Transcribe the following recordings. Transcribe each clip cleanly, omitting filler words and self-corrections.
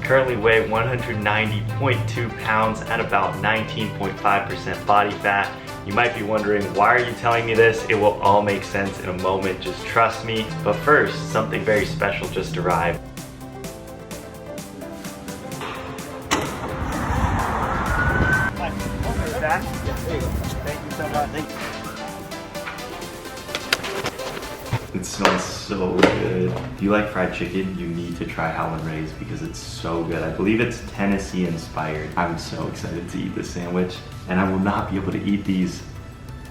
Currently weigh 190.2 pounds at about 19.5% body fat. You might be wondering, why are you telling me this? It will all make sense in a moment, just trust me. But first, something very special just arrived. There you go. Thank you so much. It smells so good. If you like fried chicken, you need to try Howlin' Ray's because it's so good. I believe it's Tennessee inspired. I'm so excited to eat this sandwich, and I will not be able to eat these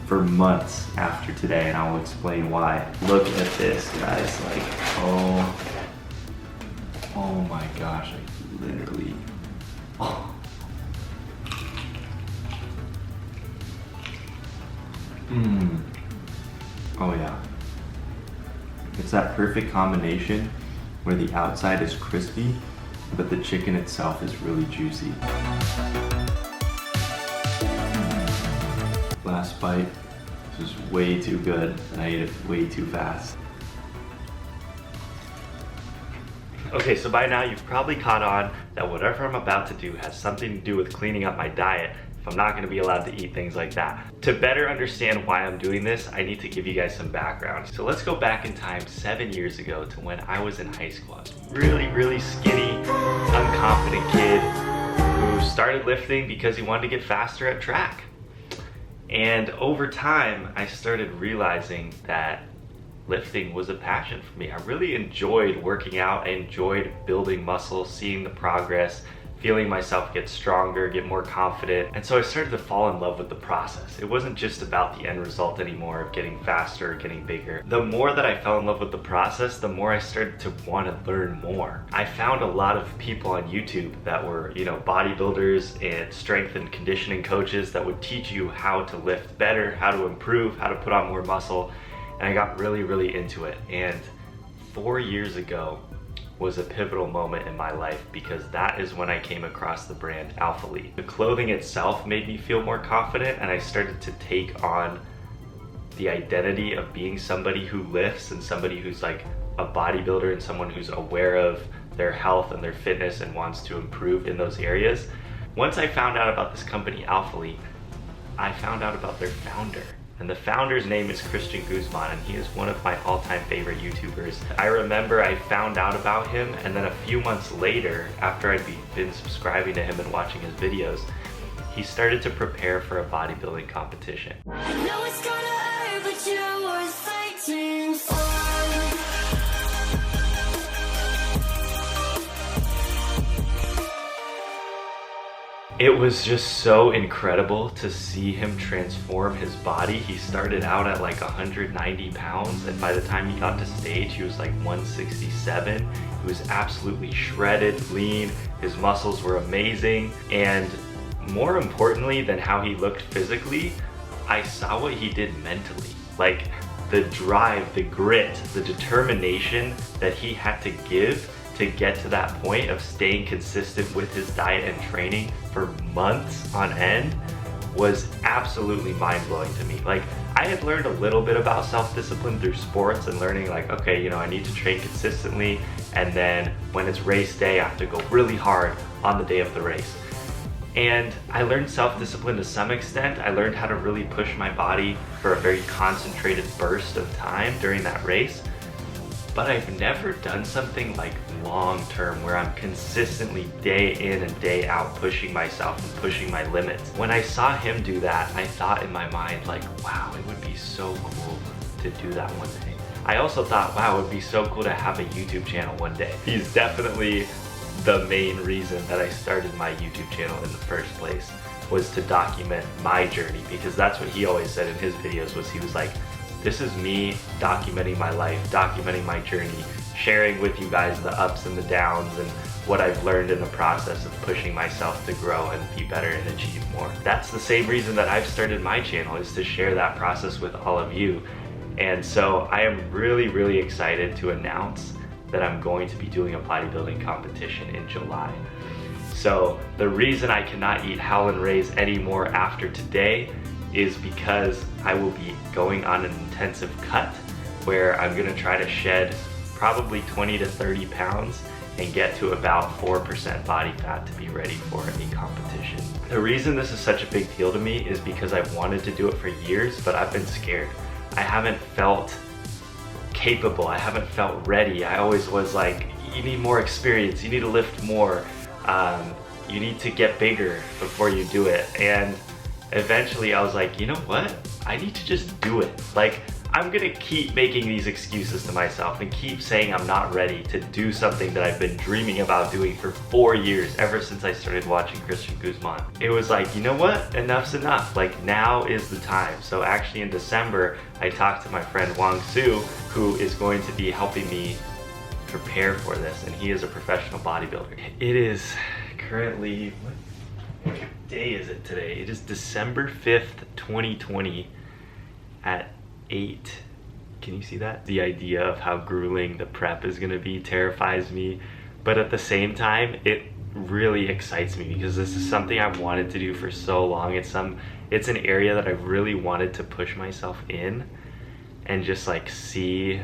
for months after today, and I will explain why. Look at this, guys. Like, oh my gosh, like literally. Oh. Oh yeah. It's that perfect combination where the outside is crispy, but the chicken itself is really juicy. Last bite. This is way too good, and I ate it way too fast. Okay, so by now you've probably caught on that whatever I'm about to do has something to do with cleaning up my diet if I'm not going to be allowed to eat things like that. To better understand why I'm doing this, I need to give you guys some background. So let's go back in time 7 years ago to when I was in high school. I was really skinny, unconfident kid who started lifting because he wanted to get faster at track. And over time, I started realizing that lifting was a passion for me. I really enjoyed working out. I enjoyed building muscle, seeing the progress, feeling myself get stronger, get more confident. And so I started to fall in love with the process. It wasn't just about the end result anymore of getting faster or getting bigger. The more that I fell in love with the process, the more I started to want to learn more. I found a lot of people on YouTube that were, bodybuilders and strength and conditioning coaches that would teach you how to lift better, how to improve, how to put on more muscle. And I got really into it. And 4 years ago, was a pivotal moment in my life because that is when I came across the brand Alpha Lead. The clothing itself made me feel more confident, and I started to take on the identity of being somebody who lifts and somebody who's like a bodybuilder and someone who's aware of their health and their fitness and wants to improve in those areas. Once I found out about this company Alpha Lead, I found out about their founder. And the founder's name is Christian Guzman, and he is one of my all-time favorite YouTubers. I remember I found out about him, and then a few months later, after I'd been subscribing to him and watching his videos, he started to prepare for a bodybuilding competition. I know it's gonna hurt, but you're worth fighting for. It was just so incredible to see him transform his body. He started out at like 190 pounds, and by the time he got to stage, he was like 167. He was absolutely shredded, lean. His muscles were amazing. And more importantly than how he looked physically, I saw what he did mentally. Like the drive, the grit, the determination that he had to give to get to that point of staying consistent with his diet and training for months on end was absolutely mind-blowing to me. Like, I had learned a little bit about self-discipline through sports and learning like, okay, I need to train consistently, and then when it's race day, I have to go really hard on the day of the race. And I learned self-discipline to some extent. I learned how to really push my body for a very concentrated burst of time during that race. But I've never done something like long-term where I'm consistently day in and day out pushing myself and pushing my limits. When I saw him do that, I thought in my mind like, wow, it would be so cool to do that one day. I also thought, wow, it would be so cool to have a YouTube channel one day. He's definitely the main reason that I started my YouTube channel in the first place, was to document my journey, because that's what he always said in his videos. Was he was like, this is me documenting my life, documenting my journey, sharing with you guys the ups and the downs and what I've learned in the process of pushing myself to grow and be better and achieve more. That's the same reason that I've started my channel, is to share that process with all of you. And so I am really excited to announce that I'm going to be doing a bodybuilding competition in July. So the reason I cannot eat Howlin' Ray's anymore after today is because I will be going on an intensive cut where I'm gonna try to shed probably 20 to 30 pounds and get to about 4% body fat to be ready for a competition. The reason this is such a big deal to me is because I've wanted to do it for years, but I've been scared. I haven't felt capable, I haven't felt ready. I always was like, you need more experience, you need to lift more, you need to get bigger before you do it. And eventually I was like, you know what? I need to just do it. Like, I'm gonna keep making these excuses to myself and keep saying I'm not ready to do something that I've been dreaming about doing for 4 years, ever since I started watching Christian Guzman. It was like, you know what? Enough's enough. Like, now is the time. So actually in December, I talked to my friend Wang Su, who is going to be helping me prepare for this, and he is a professional bodybuilder. It is currently, what day is it today? It is December 5th, 2020 at 8. Can you see that? The idea of how grueling the prep is gonna be terrifies me, but at the same time, it really excites me because this is something I've wanted to do for so long. It's an area that I've really wanted to push myself in and just like see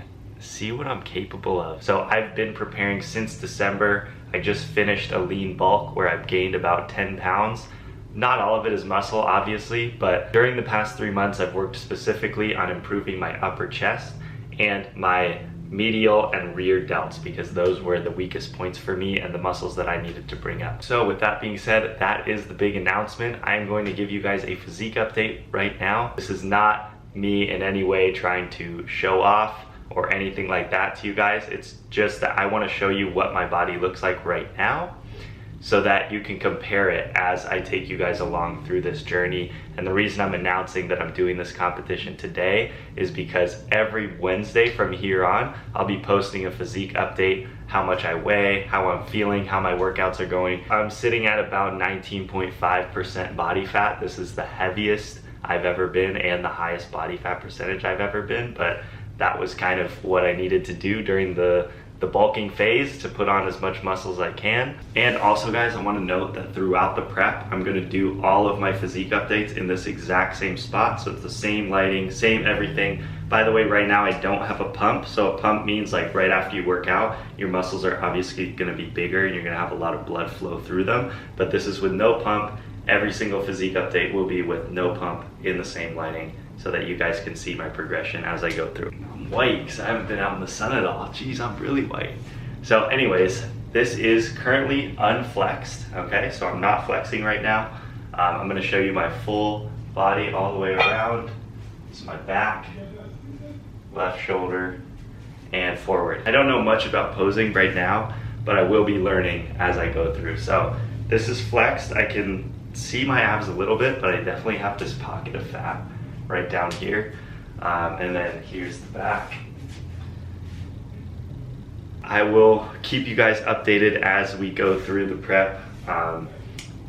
what I'm capable of. So I've been preparing since December. I just finished a lean bulk where I've gained about 10 pounds. Not all of it is muscle, obviously, but during the past 3 months, I've worked specifically on improving my upper chest and my medial and rear delts, because those were the weakest points for me and the muscles that I needed to bring up. So with that being said, that is the big announcement. I'm going to give you guys a physique update right now. This is not me in any way trying to show off or anything like that to you guys. It's just that I want to show you what my body looks like right now, so that you can compare it as I take you guys along through this journey. And the reason I'm announcing that I'm doing this competition today is because every Wednesday from here on, I'll be posting a physique update, how much I weigh, how I'm feeling, how my workouts are going. I'm sitting at about 19.5% body fat. This is the heaviest I've ever been and the highest body fat percentage I've ever been, but that was kind of what I needed to do during the bulking phase to put on as much muscle as I can. And also guys, I want to note that throughout the prep, I'm going to do all of my physique updates in this exact same spot. So it's the same lighting, same everything. By the way, right now I don't have a pump. So a pump means like right after you work out, your muscles are obviously going to be bigger and you're going to have a lot of blood flow through them. But this is with no pump. Every single physique update will be with no pump in the same lighting, so that you guys can see my progression as I go through. I'm white because I haven't been out in the sun at all. Jeez, I'm really white. So anyways, this is currently unflexed, okay? So I'm not flexing right now. I'm gonna show you my full body all the way around. This is my back, left shoulder, and forward. I don't know much about posing right now, but I will be learning as I go through. So this is flexed. I can see my abs a little bit, but I definitely have this pocket of fat right down here, and then here's the back. I will keep you guys updated as we go through the prep,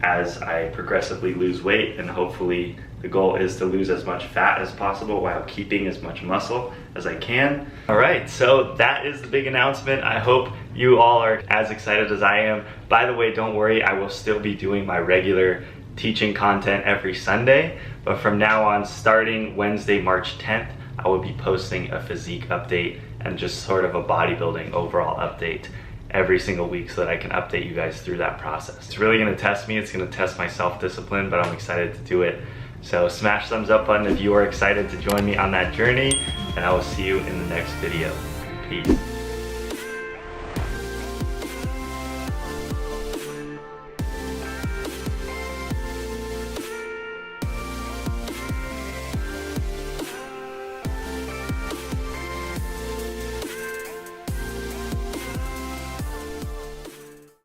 as I progressively lose weight, and hopefully the goal is to lose as much fat as possible while keeping as much muscle as I can. All right, so that is the big announcement. I hope you all are as excited as I am. By the way, don't worry, I will still be doing my regular teaching content every Sunday, but from now on, starting Wednesday, March 10th, I will be posting a physique update and just sort of a bodybuilding overall update every single week so that I can update you guys through that process. It's really gonna test me, it's gonna test my self-discipline, but I'm excited to do it. So smash thumbs up button if you are excited to join me on that journey, and I will see you in the next video. Peace.